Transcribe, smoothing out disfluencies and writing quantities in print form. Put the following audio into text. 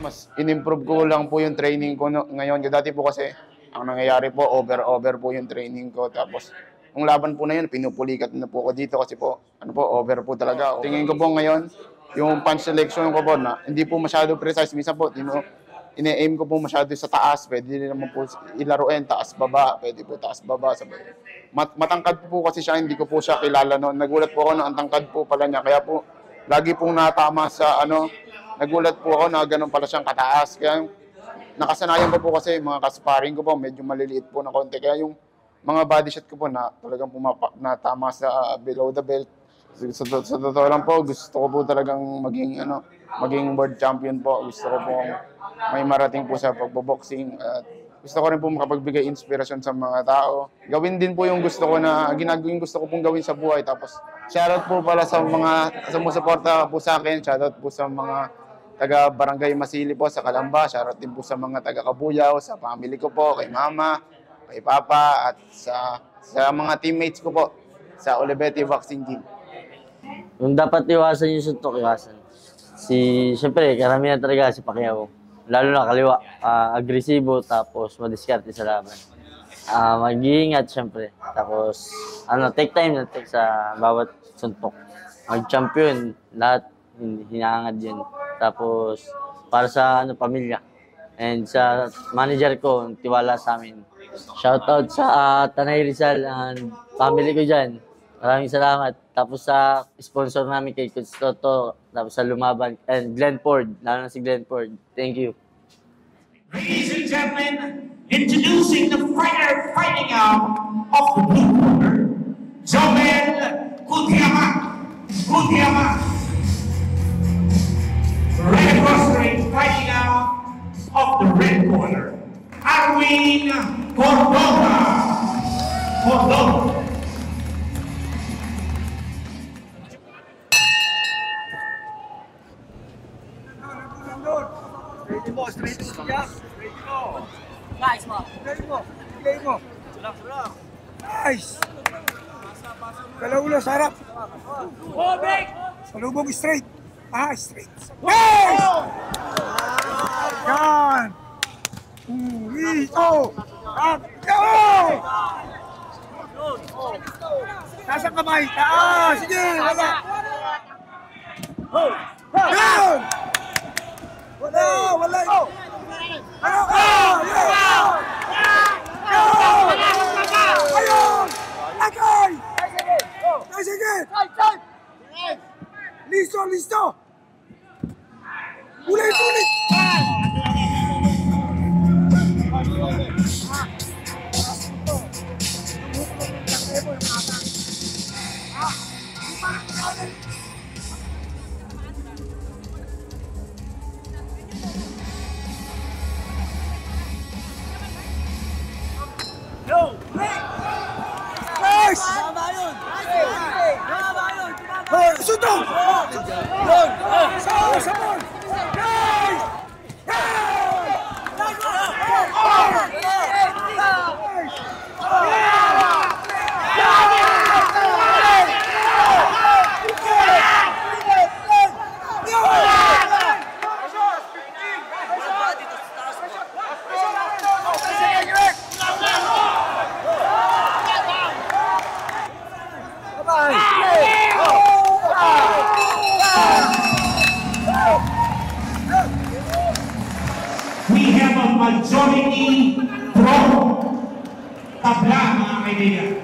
Mas in-improve ko lang po yung training ko ngayon. Dati po kasi, ang nangyayari po, over po yung training ko. Tapos, yung laban po na yun, pinupulikat na po ako dito kasi po, over po talaga. Tingin ko po ngayon, yung punch selection ko po na hindi po masyado precise. Minsan po, ine-aim ko po masyado sa taas. Pwede din naman po ilaruin, taas-baba. Pwede po taas-baba. Matangkad po kasi siya, hindi ko po siya kilala noon. Nagulat po ako na ang tangkad po pala niya. Kaya po, lagi pong natama sa nagulat po ako na gano'n pala siyang kataas. Kaya nakasanayan ko po kasi mga kasparing ko po, medyo maliliit po na konti. Kaya yung mga body shot ko po na talagang natama sa below the belt. Sa totoo lang po, gusto ko po talagang maging world champion po. Gusto ko po may marating po sa pagboboxing. Gusto ko rin po makapagbigay inspirasyon sa mga tao. Gawin din po yung gusto ko pong gawin sa buhay. Tapos, shoutout po pala sa mga sumusuporta po sa akin. Shoutout po sa mga taga Barangay Masili po sa Calamba. Shoutout din po sa mga taga Kabuyaw, sa family ko po, kay mama, kay papa, at sa mga teammates ko po sa Olivetti Boxing Gym. Kung dapat iwasan yung suntok, iwasan. Siyempre, karamihan talaga si Pacquiao. Lalo na kaliwa, agresibo, tapos madiskarte sa laban. Mag-iingat, siyempre. Tapos, take time sa bawat suntok. Mag-champion, lahat, hinahangad yun. Tapos, para sa pamilya. And sa manager ko, tiwala sa amin. Shoutout sa Tanay Rizal and family ko dyan. Maraming salamat. Tapos sa sponsor namin kay Coach Toto, tapos sa Lumaban, and Glenn Ford, lalo na si Glenn Ford. Thank you. Ladies and gentlemen, introducing the fighter fighting out of the blue corner, Joel Gutiama. Red Rostering fighting out of the red corner, Arwin Cordova. Nice! Kalaulo sa harap. Salubog straight. Straight. Nice! Yan! Nasa kamay. Taas! Sige! Wala! Yan! Wala! Ayun! Lagay! Sige! Listo! Ulit! Nice! Suntok! Sabon! Nice! We have a majority pro tabla, mga kaibigan.